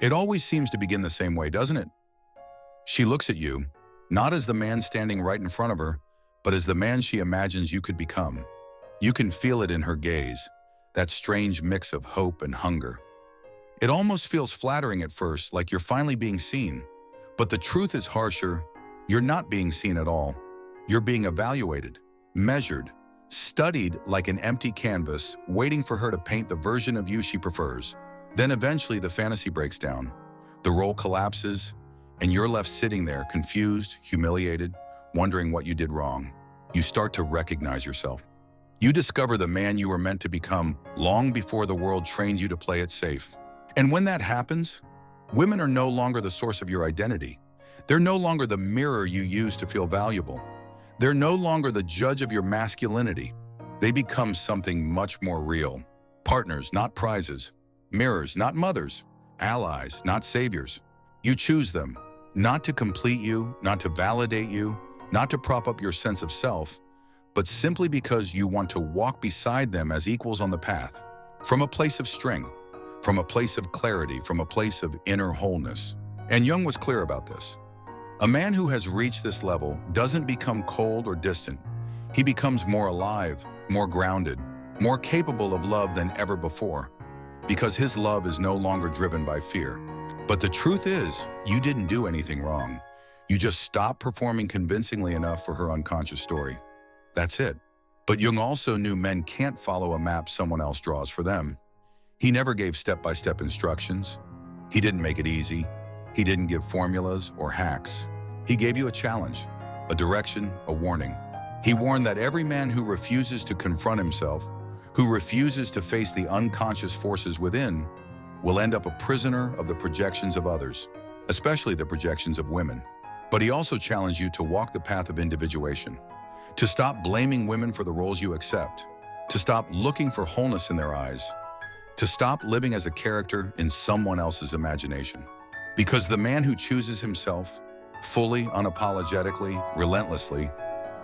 It always seems to begin the same way, doesn't it? She looks at you, not as the man standing right in front of her, but as the man she imagines you could become. You can feel it in her gaze, that strange mix of hope and hunger. It almost feels flattering at first, like you're finally being seen. But the truth is harsher. You're not being seen at all. You're being evaluated, measured, studied like an empty canvas, waiting for her to paint the version of you she prefers. Then eventually the fantasy breaks down. The role collapses, and you're left sitting there, confused, humiliated, wondering what you did wrong. You start to recognize yourself. You discover the man you were meant to become long before the world trained you to play it safe. And when that happens, women are no longer the source of your identity. They're no longer the mirror you use to feel valuable. They're no longer the judge of your masculinity. They become something much more real. Partners, not prizes. Mirrors, not mothers. Allies, not saviors. You choose them, not to complete you, not to validate you, not to prop up your sense of self, but simply because you want to walk beside them as equals on the path, from a place of strength, from a place of clarity, from a place of inner wholeness. And Jung was clear about this. A man who has reached this level doesn't become cold or distant. He becomes more alive, more grounded, more capable of love than ever before, because his love is no longer driven by fear. But the truth is, you didn't do anything wrong. You just stopped performing convincingly enough for her unconscious story. That's it. But Jung also knew men can't follow a map someone else draws for them. He never gave step-by-step instructions. He didn't make it easy. He didn't give formulas or hacks. He gave you a challenge, a direction, a warning. He warned that every man who refuses to confront himself, who refuses to face the unconscious forces within, will end up a prisoner of the projections of others, especially the projections of women. But he also challenged you to walk the path of individuation, to stop blaming women for the roles you accept, to stop looking for wholeness in their eyes, to stop living as a character in someone else's imagination. Because the man who chooses himself, fully, unapologetically, relentlessly,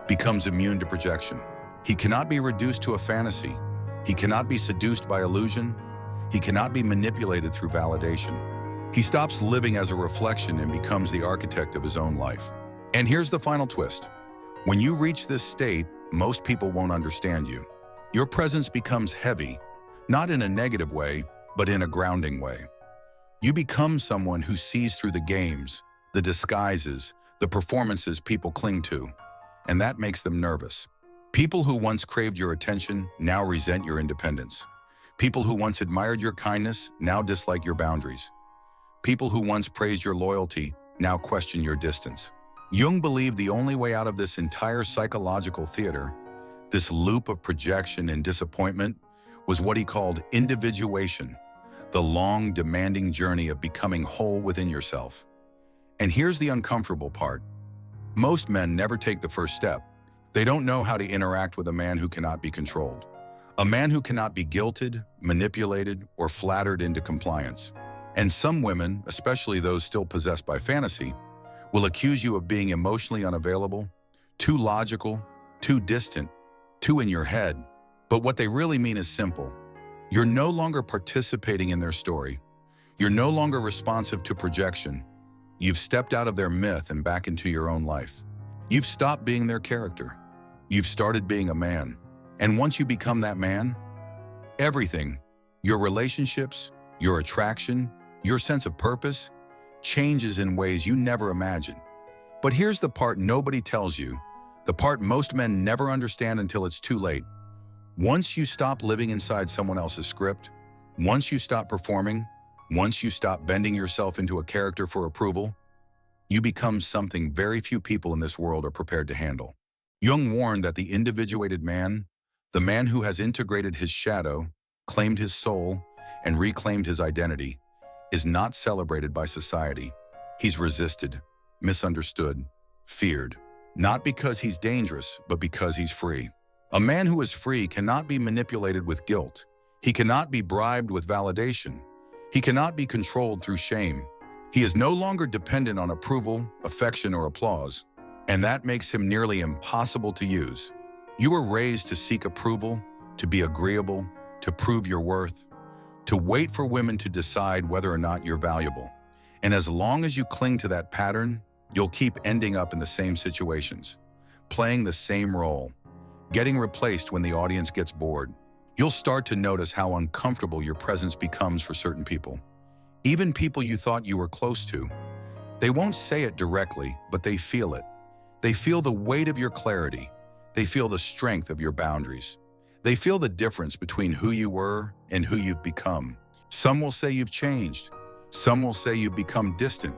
becomes immune to projection. He cannot be reduced to a fantasy. He cannot be seduced by illusion. He cannot be manipulated through validation. He stops living as a reflection and becomes the architect of his own life. And here's the final twist. When you reach this state, most people won't understand you. Your presence becomes heavy, not in a negative way, but in a grounding way. You become someone who sees through the games, the disguises, the performances people cling to, and that makes them nervous. People who once craved your attention now resent your independence. People who once admired your kindness now dislike your boundaries. People who once praised your loyalty now question your distance. Jung believed the only way out of this entire psychological theater, this loop of projection and disappointment, was what he called individuation, the long, demanding journey of becoming whole within yourself. And here's the uncomfortable part. Most men never take the first step. They don't know how to interact with a man who cannot be controlled, a man who cannot be guilted, manipulated, or flattered into compliance. And some women, especially those still possessed by fantasy, will accuse you of being emotionally unavailable, too logical, too distant, too in your head. But what they really mean is simple. You're no longer participating in their story. You're no longer responsive to projection. You've stepped out of their myth and back into your own life. You've stopped being their character. You've started being a man. And once you become that man, everything, your relationships, your attraction, your sense of purpose, changes in ways you never imagined. But here's the part nobody tells you, the part most men never understand until it's too late. Once you stop living inside someone else's script, once you stop performing, once you stop bending yourself into a character for approval, you become something very few people in this world are prepared to handle. Jung warned that the individuated man, the man who has integrated his shadow, claimed his soul, and reclaimed his identity, is not celebrated by society. He's resisted, misunderstood, feared, not because he's dangerous, but because he's free. A man who is free cannot be manipulated with guilt. He cannot be bribed with validation. He cannot be controlled through shame. He is no longer dependent on approval, affection, or applause, and that makes him nearly impossible to use. You were raised to seek approval, to be agreeable, to prove your worth, to wait for women to decide whether or not you're valuable. And as long as you cling to that pattern, you'll keep ending up in the same situations, playing the same role, getting replaced when the audience gets bored. You'll start to notice how uncomfortable your presence becomes for certain people, even people you thought you were close to. They won't say it directly, but they feel it. They feel the weight of your clarity. They feel the strength of your boundaries. They feel the difference between who you were and who you've become. Some will say you've changed. Some will say you've become distant.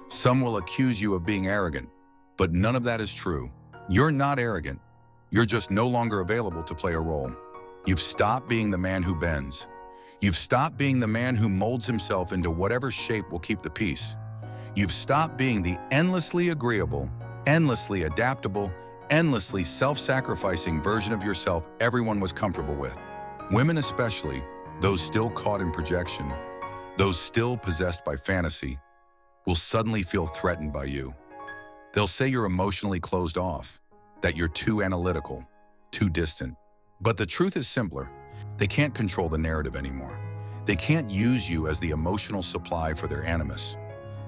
Some will accuse you of being arrogant. But none of that is true. You're not arrogant. You're just no longer available to play a role. You've stopped being the man who bends. You've stopped being the man who molds himself into whatever shape will keep the peace. You've stopped being the endlessly agreeable, endlessly adaptable, endlessly self-sacrificing version of yourself everyone was comfortable with. Women especially, those still caught in projection, those still possessed by fantasy, will suddenly feel threatened by you. They'll say you're emotionally closed off, that you're too analytical, too distant. But the truth is simpler. They can't control the narrative anymore. They can't use you as the emotional supply for their animus.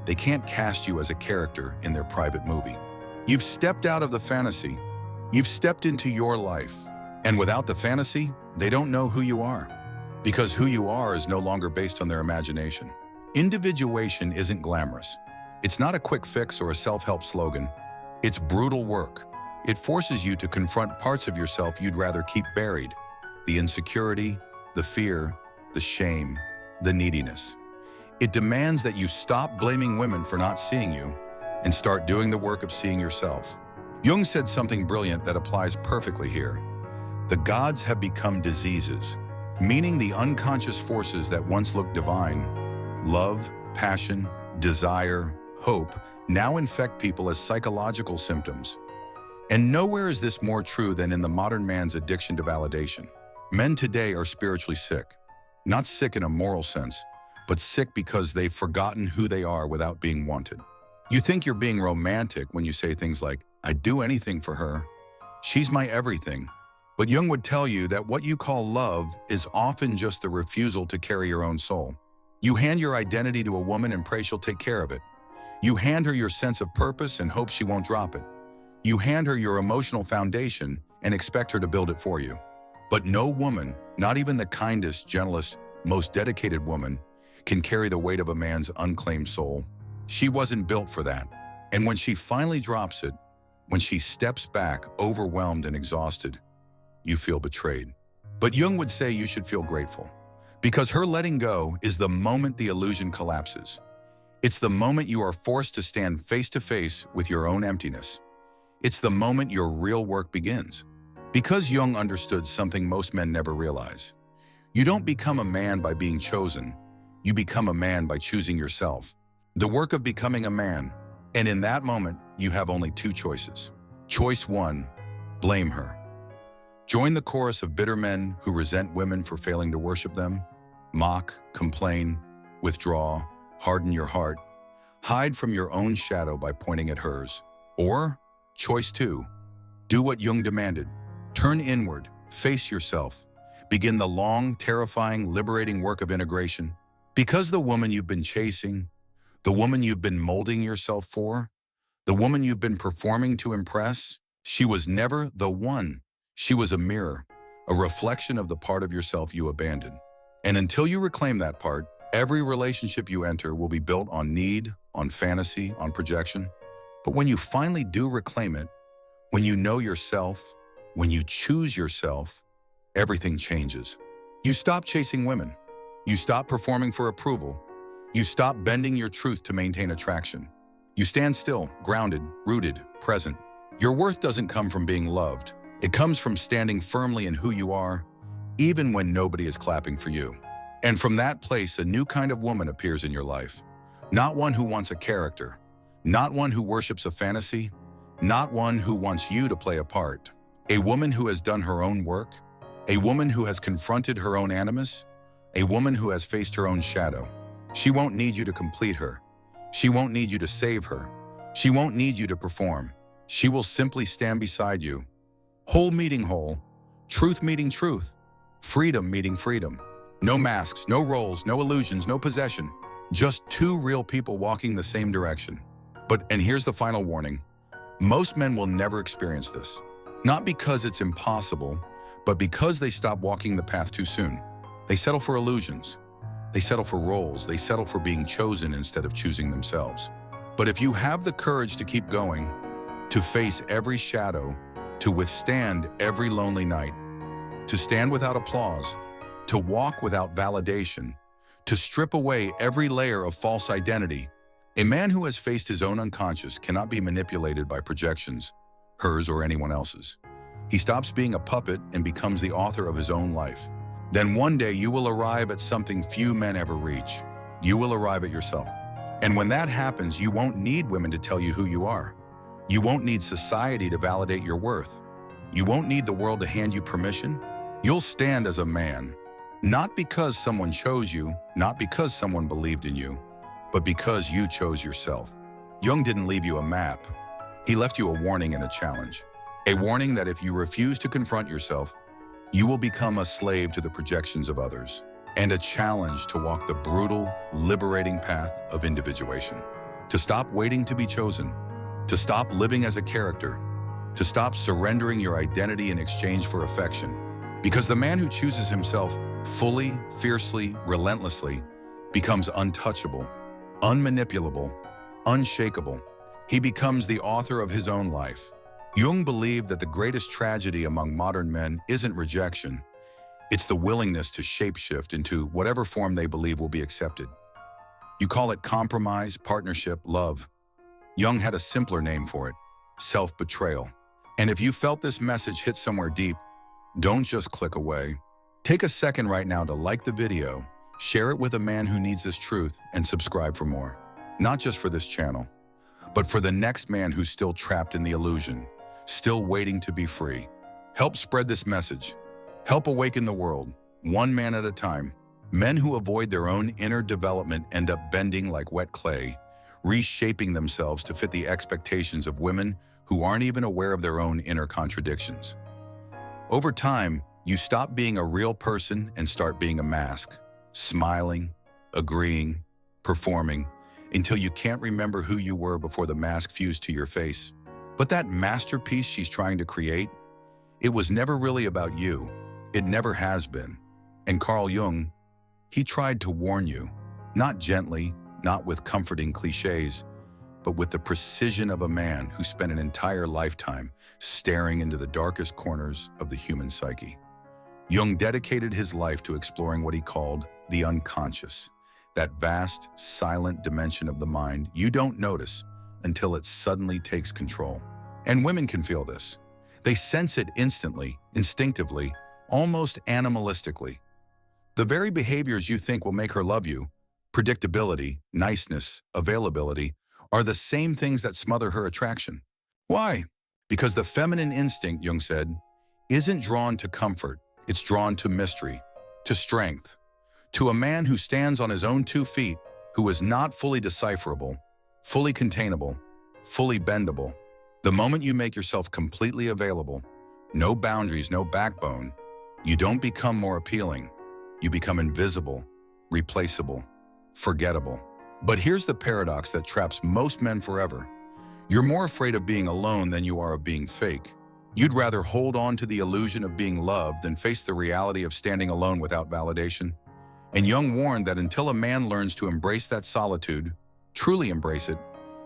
They can't cast you as a character in their private movie. You've stepped out of the fantasy. You've stepped into your life. And without the fantasy, they don't know who you are. Because who you are is no longer based on their imagination. Individuation isn't glamorous. It's not a quick fix or a self-help slogan. It's brutal work. It forces you to confront parts of yourself you'd rather keep buried. The insecurity, the fear, the shame, the neediness. It demands that you stop blaming women for not seeing you and start doing the work of seeing yourself. Jung said something brilliant that applies perfectly here. The gods have become diseases, meaning the unconscious forces that once looked divine, love, passion, desire, hope, now infect people as psychological symptoms. And nowhere is this more true than in the modern man's addiction to validation. Men today are spiritually sick. Not sick in a moral sense, but sick because they've forgotten who they are without being wanted. You think you're being romantic when you say things like, "I'd do anything for her. She's my everything." But Jung would tell you that what you call love is often just the refusal to carry your own soul. You hand your identity to a woman and pray she'll take care of it. You hand her your sense of purpose and hope she won't drop it. You hand her your emotional foundation and expect her to build it for you. But no woman, not even the kindest, gentlest, most dedicated woman, can carry the weight of a man's unclaimed soul. She wasn't built for that. And when she finally drops it, when she steps back, overwhelmed and exhausted, you feel betrayed. But Jung would say you should feel grateful, because her letting go is the moment the illusion collapses. It's the moment you are forced to stand face to face with your own emptiness. It's the moment your real work begins. Because Jung understood something most men never realize. You don't become a man by being chosen. You become a man by choosing yourself. The work of becoming a man. And in that moment, you have only two choices. Choice one, blame her. Join the chorus of bitter men who resent women for failing to worship them. Mock, complain, withdraw, harden your heart. Hide from your own shadow by pointing at hers. Or, choice two, do what Jung demanded. Turn inward, face yourself. Begin the long, terrifying, liberating work of integration. Because the woman you've been chasing, the woman you've been molding yourself for, the woman you've been performing to impress, she was never the one. She was a mirror, a reflection of the part of yourself you abandoned. And until you reclaim that part, every relationship you enter will be built on need, on fantasy, on projection. But when you finally do reclaim it, when you know yourself, when you choose yourself, everything changes. You stop chasing women. You stop performing for approval. You stop bending your truth to maintain attraction. You stand still, grounded, rooted, present. Your worth doesn't come from being loved. It comes from standing firmly in who you are, even when nobody is clapping for you. And from that place, a new kind of woman appears in your life. Not one who wants a character, not one who worships a fantasy, not one who wants you to play a part. A woman who has done her own work, a woman who has confronted her own animus, a woman who has faced her own shadow. She won't need you to complete her. She won't need you to save her. She won't need you to perform. She will simply stand beside you. Whole meeting whole, truth meeting truth, freedom meeting freedom. No masks, no roles, no illusions, no possession. Just two real people walking the same direction. And here's the final warning. Most men will never experience this. Not because it's impossible, but because they stop walking the path too soon. They settle for illusions. They settle for roles. They settle for being chosen instead of choosing themselves. But if you have the courage to keep going, to face every shadow, to withstand every lonely night, to stand without applause, to walk without validation, to strip away every layer of false identity, a man who has faced his own unconscious cannot be manipulated by projections, hers or anyone else's. He stops being a puppet and becomes the author of his own life. Then one day you will arrive at something few men ever reach. You will arrive at yourself. And when that happens, you won't need women to tell you who you are. You won't need society to validate your worth. You won't need the world to hand you permission. You'll stand as a man, not because someone chose you, not because someone believed in you, but because you chose yourself. Jung didn't leave you a map. He left you a warning and a challenge. A warning that if you refuse to confront yourself, you will become a slave to the projections of others. And a challenge to walk the brutal, liberating path of individuation. To stop waiting to be chosen. To stop living as a character. To stop surrendering your identity in exchange for affection. Because the man who chooses himself fully, fiercely, relentlessly becomes untouchable, unmanipulable, unshakable. He becomes the author of his own life. Jung believed that the greatest tragedy among modern men isn't rejection. It's the willingness to shapeshift into whatever form they believe will be accepted. You call it compromise, partnership, love. Jung had a simpler name for it, self-betrayal. And if you felt this message hit somewhere deep, don't just click away. Take a second right now to like the video, share it with a man who needs this truth, and subscribe for more. Not just for this channel, but for the next man who's still trapped in the illusion, still waiting to be free. Help spread this message. Help awaken the world, one man at a time. Men who avoid their own inner development end up bending like wet clay, reshaping themselves to fit the expectations of women who aren't even aware of their own inner contradictions. Over time, you stop being a real person and start being a mask, smiling, agreeing, performing, until you can't remember who you were before the mask fused to your face. But that masterpiece she's trying to create, it was never really about you. It never has been. And Carl Jung, he tried to warn you, not gently, not with comforting cliches, but with the precision of a man who spent an entire lifetime staring into the darkest corners of the human psyche. Jung dedicated his life to exploring what he called the unconscious, that vast, silent dimension of the mind you don't notice until it suddenly takes control. And women can feel this. They sense it instantly, instinctively, almost animalistically. The very behaviors you think will make her love you, predictability, niceness, availability, are the same things that smother her attraction. Why? Because the feminine instinct, Jung said, isn't drawn to comfort. It's drawn to mystery, to strength, to a man who stands on his own 2 feet, who is not fully decipherable, fully containable, fully bendable. The moment you make yourself completely available, no boundaries, no backbone, you don't become more appealing. You become invisible, replaceable, forgettable. But here's the paradox that traps most men forever. You're more afraid of being alone than you are of being fake. You'd rather hold on to the illusion of being loved than face the reality of standing alone without validation. And Jung warned that until a man learns to embrace that solitude, truly embrace it,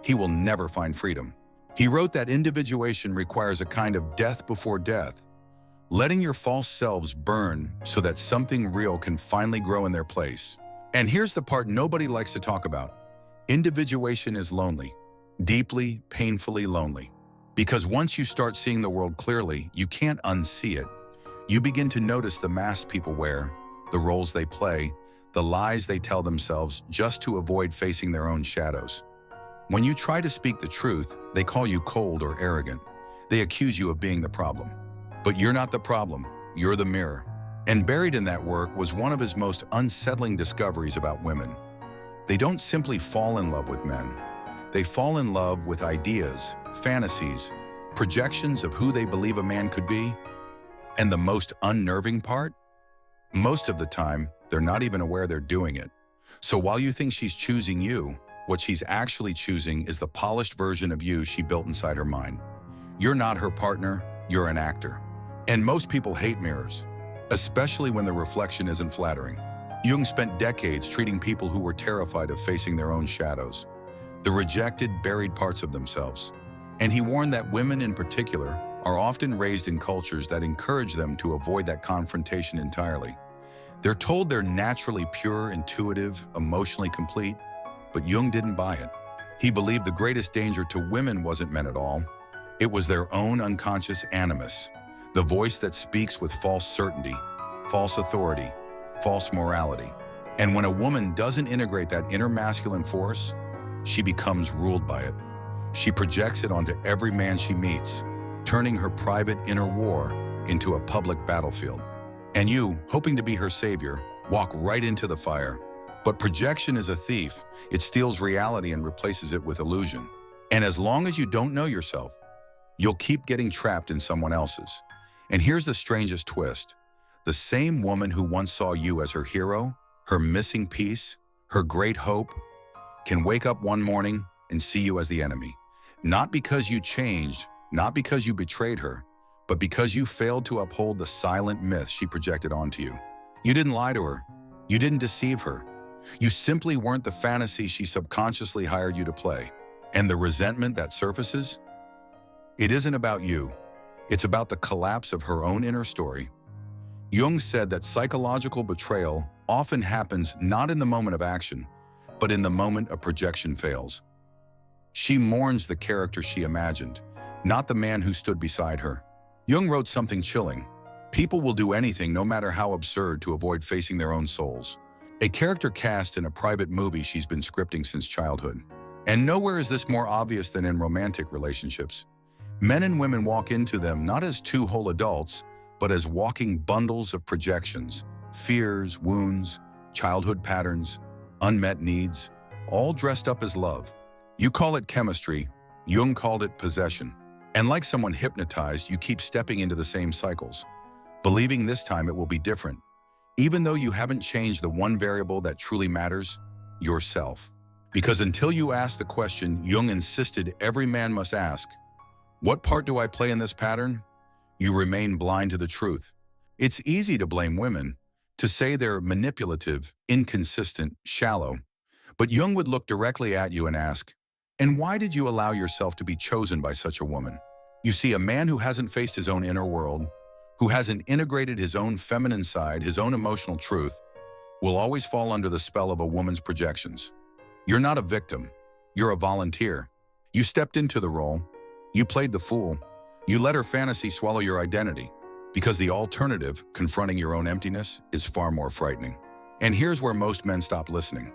he will never find freedom. He wrote that individuation requires a kind of death before death, letting your false selves burn so that something real can finally grow in their place. And here's the part nobody likes to talk about. Individuation is lonely, deeply, painfully lonely. Because once you start seeing the world clearly, you can't unsee it. You begin to notice the masks people wear, the roles they play, the lies they tell themselves just to avoid facing their own shadows. When you try to speak the truth, they call you cold or arrogant. They accuse you of being the problem. But you're not the problem, you're the mirror. And buried in that work was one of his most unsettling discoveries about women. They don't simply fall in love with men. They fall in love with ideas, fantasies, projections of who they believe a man could be. And the most unnerving part? Most of the time, they're not even aware they're doing it. So while you think she's choosing you, what she's actually choosing is the polished version of you she built inside her mind. You're not her partner, you're an actor. And most people hate mirrors, especially when the reflection isn't flattering. Jung spent decades treating people who were terrified of facing their own shadows, the rejected, buried parts of themselves. And he warned that women in particular are often raised in cultures that encourage them to avoid that confrontation entirely. They're told they're naturally pure, intuitive, emotionally complete, but Jung didn't buy it. He believed the greatest danger to women wasn't men at all. It was their own unconscious animus, the voice that speaks with false certainty, false authority, false morality. And when a woman doesn't integrate that inner masculine force, she becomes ruled by it. She projects it onto every man she meets, turning her private inner war into a public battlefield. And you, hoping to be her savior, walk right into the fire. But projection is a thief. It steals reality and replaces it with illusion. And as long as you don't know yourself, you'll keep getting trapped in someone else's. And here's the strangest twist. The same woman who once saw you as her hero, her missing piece, her great hope, can wake up one morning and see you as the enemy. Not because you changed, not because you betrayed her, but because you failed to uphold the silent myth she projected onto you. You didn't lie to her. You didn't deceive her. You simply weren't the fantasy she subconsciously hired you to play. And the resentment that surfaces? It isn't about you. It's about the collapse of her own inner story. Jung said that psychological betrayal often happens not in the moment of action, but in the moment a projection fails. She mourns the character she imagined, not the man who stood beside her. Jung wrote something chilling. People will do anything, no matter how absurd, to avoid facing their own souls. A character cast in a private movie she's been scripting since childhood. And nowhere is this more obvious than in romantic relationships. Men and women walk into them not as two whole adults, but as walking bundles of projections, fears, wounds, childhood patterns, unmet needs, all dressed up as love. You call it chemistry, Jung called it possession. And like someone hypnotized, you keep stepping into the same cycles, believing this time it will be different, even though you haven't changed the one variable that truly matters, yourself. Because until you ask the question Jung insisted every man must ask, what part do I play in this pattern? You remain blind to the truth. It's easy to blame women, to say they're manipulative, inconsistent, shallow. But Jung would look directly at you and ask, and why did you allow yourself to be chosen by such a woman? You see, a man who hasn't faced his own inner world, who hasn't integrated his own feminine side, his own emotional truth, will always fall under the spell of a woman's projections. You're not a victim. You're a volunteer. You stepped into the role. You played the fool. You let her fantasy swallow your identity, because the alternative, confronting your own emptiness, is far more frightening. And here's where most men stop listening,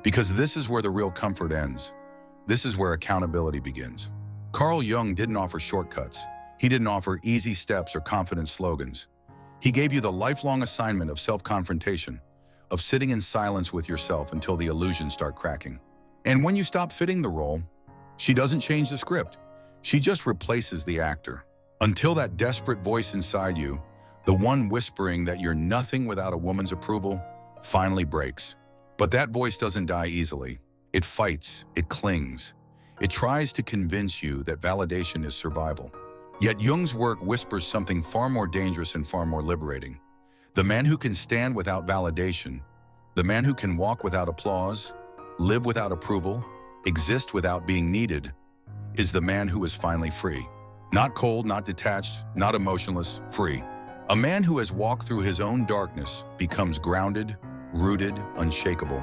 because this is where the real comfort ends. This is where accountability begins. Carl Jung didn't offer shortcuts. He didn't offer easy steps or confident slogans. He gave you the lifelong assignment of self-confrontation, of sitting in silence with yourself until the illusions start cracking. And when you stop fitting the role, she doesn't change the script. She just replaces the actor. Until that desperate voice inside you, the one whispering that you're nothing without a woman's approval, finally breaks. But that voice doesn't die easily. It fights, it clings. It tries to convince you that validation is survival. Yet Jung's work whispers something far more dangerous and far more liberating. The man who can stand without validation, the man who can walk without applause, live without approval, exist without being needed, is the man who is finally free. Not cold, not detached, not emotionless, free. A man who has walked through his own darkness becomes grounded, rooted, unshakable.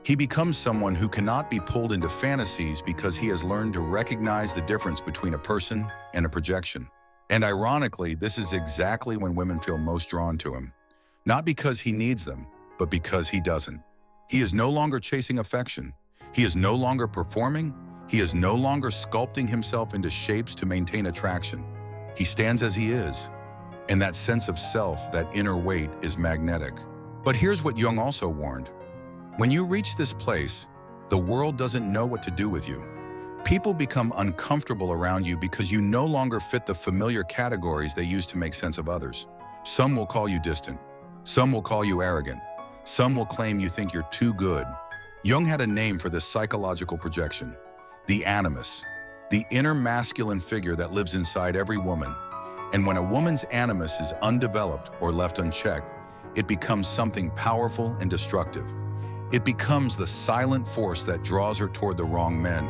He becomes someone who cannot be pulled into fantasies because he has learned to recognize the difference between a person and a projection. And ironically, this is exactly when women feel most drawn to him. Not because he needs them, but because he doesn't. He is no longer chasing affection. He is no longer performing. He is no longer sculpting himself into shapes to maintain attraction. He stands as he is. And that sense of self, that inner weight, is magnetic. But here's what Jung also warned. When you reach this place, the world doesn't know what to do with you. People become uncomfortable around you because you no longer fit the familiar categories they use to make sense of others. Some will call you distant. Some will call you arrogant. Some will claim you think you're too good. Jung had a name for this psychological projection: the animus, the inner masculine figure that lives inside every woman. And when a woman's animus is undeveloped or left unchecked, it becomes something powerful and destructive. It becomes the silent force that draws her toward the wrong men,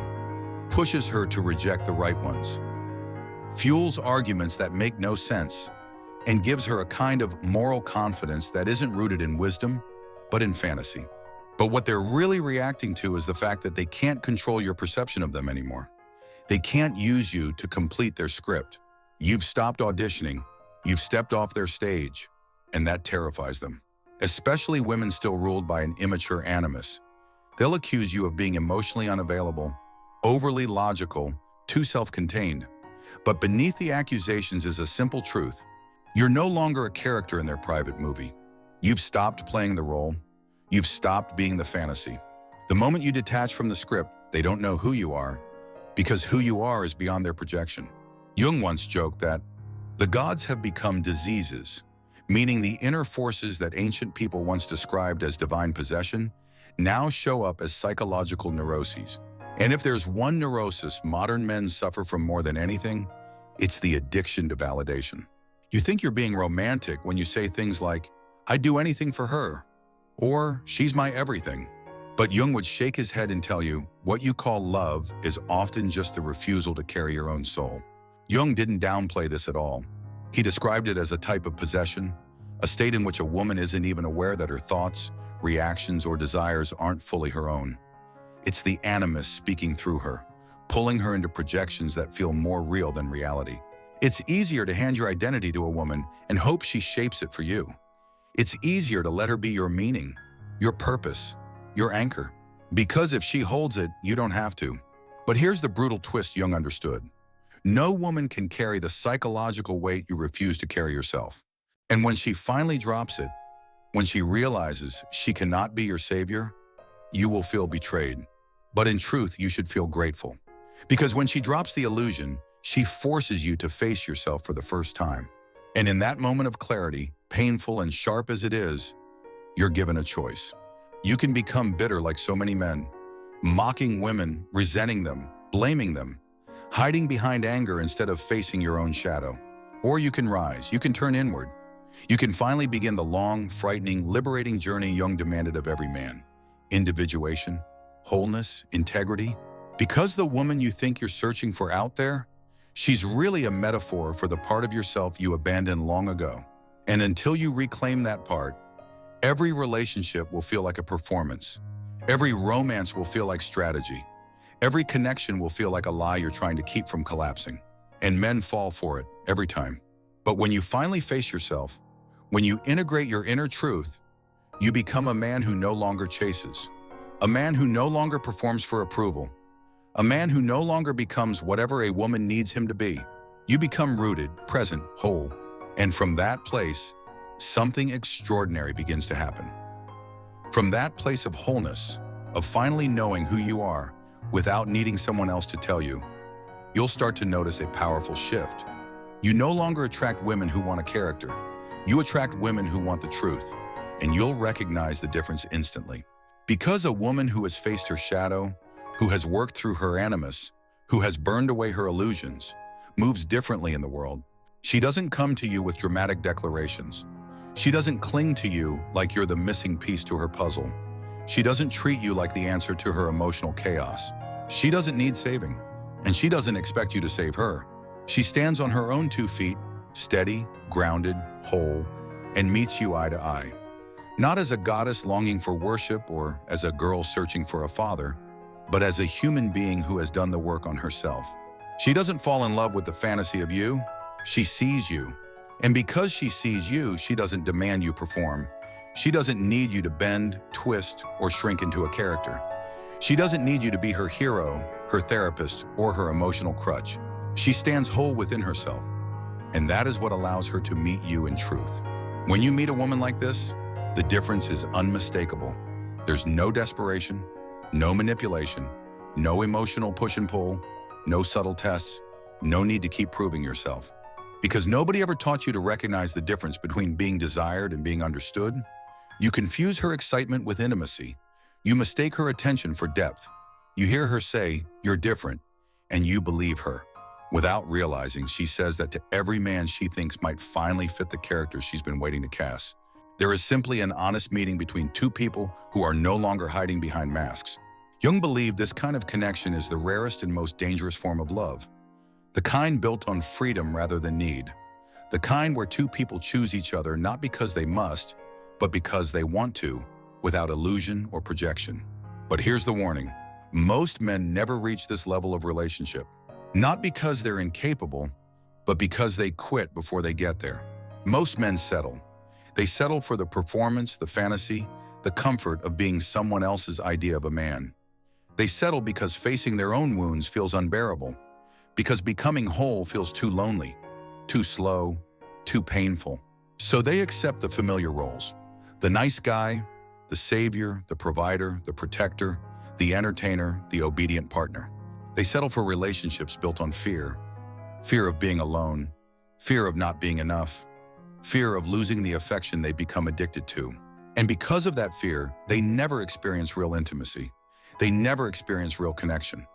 pushes her to reject the right ones, fuels arguments that make no sense, and gives her a kind of moral confidence that isn't rooted in wisdom, but in fantasy. But what they're really reacting to is the fact that they can't control your perception of them anymore. They can't use you to complete their script. You've stopped auditioning, you've stepped off their stage, and that terrifies them. Especially women still ruled by an immature animus. They'll accuse you of being emotionally unavailable, overly logical, too self-contained. But beneath the accusations is a simple truth. You're no longer a character in their private movie. You've stopped playing the role. You've stopped being the fantasy. The moment you detach from the script, they don't know who you are, because who you are is beyond their projection. Jung once joked that the gods have become diseases, meaning the inner forces that ancient people once described as divine possession now show up as psychological neuroses. And if there's one neurosis modern men suffer from more than anything, it's the addiction to validation. You think you're being romantic when you say things like, "I'd do anything for her," or "she's my everything." But Jung would shake his head and tell you, what you call love is often just the refusal to carry your own soul. Jung didn't downplay this at all. He described it as a type of possession, a state in which a woman isn't even aware that her thoughts, reactions, or desires aren't fully her own. It's the animus speaking through her, pulling her into projections that feel more real than reality. It's easier to hand your identity to a woman and hope she shapes it for you. It's easier to let her be your meaning, your purpose, your anchor. Because if she holds it, you don't have to. But here's the brutal twist Jung understood. No woman can carry the psychological weight you refuse to carry yourself. And when she finally drops it, when she realizes she cannot be your savior, you will feel betrayed. But in truth, you should feel grateful. Because when she drops the illusion, she forces you to face yourself for the first time. And in that moment of clarity, painful and sharp as it is, you're given a choice. You can become bitter like so many men, mocking women, resenting them, blaming them, hiding behind anger instead of facing your own shadow. Or you can rise, you can turn inward. You can finally begin the long, frightening, liberating journey Jung demanded of every man. Individuation, wholeness, integrity. Because the woman you think you're searching for out there, she's really a metaphor for the part of yourself you abandoned long ago. And until you reclaim that part, every relationship will feel like a performance. Every romance will feel like strategy. Every connection will feel like a lie you're trying to keep from collapsing. And men fall for it every time. But when you finally face yourself, when you integrate your inner truth, you become a man who no longer chases, a man who no longer performs for approval, a man who no longer becomes whatever a woman needs him to be. You become rooted, present, whole. And from that place, something extraordinary begins to happen. From that place of wholeness, of finally knowing who you are without needing someone else to tell you, you'll start to notice a powerful shift. You no longer attract women who want a character. You attract women who want the truth, and you'll recognize the difference instantly. Because a woman who has faced her shadow, who has worked through her animus, who has burned away her illusions, moves differently in the world. She doesn't come to you with dramatic declarations. She doesn't cling to you like you're the missing piece to her puzzle. She doesn't treat you like the answer to her emotional chaos. She doesn't need saving, and she doesn't expect you to save her. She stands on her own 2 feet, steady, grounded, whole, and meets you eye to eye. Not as a goddess longing for worship or as a girl searching for a father, but as a human being who has done the work on herself. She doesn't fall in love with the fantasy of you, she sees you. And because she sees you, she doesn't demand you perform. She doesn't need you to bend, twist, or shrink into a character. She doesn't need you to be her hero, her therapist, or her emotional crutch. She stands whole within herself. And that is what allows her to meet you in truth. When you meet a woman like this, the difference is unmistakable. There's no desperation, no manipulation, no emotional push and pull, no subtle tests, no need to keep proving yourself. Because nobody ever taught you to recognize the difference between being desired and being understood. You confuse her excitement with intimacy. You mistake her attention for depth. You hear her say, "You're different," and you believe her. Without realizing, she says that to every man she thinks might finally fit the character she's been waiting to cast. There is simply an honest meeting between two people who are no longer hiding behind masks. Jung believed this kind of connection is the rarest and most dangerous form of love. The kind built on freedom rather than need. The kind where two people choose each other not because they must, but because they want to, without illusion or projection. But here's the warning. Most men never reach this level of relationship. Not because they're incapable, but because they quit before they get there. Most men settle. They settle for the performance, the fantasy, the comfort of being someone else's idea of a man. They settle because facing their own wounds feels unbearable, because becoming whole feels too lonely, too slow, too painful. So they accept the familiar roles. The nice guy, the savior, the provider, the protector, the entertainer, the obedient partner. They settle for relationships built on fear. Fear of being alone, fear of not being enough, fear of losing the affection they become addicted to. And because of that fear, they never experience real intimacy. They never experience real connection.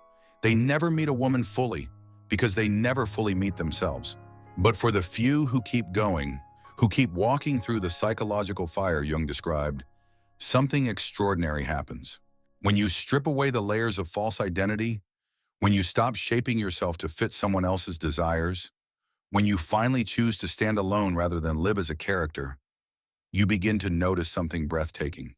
They never meet a woman fully because they never fully meet themselves. But for the few who keep going, who keep walking through the psychological fire Jung described, something extraordinary happens. When you strip away the layers of false identity, when you stop shaping yourself to fit someone else's desires, when you finally choose to stand alone rather than live as a character, you begin to notice something breathtaking.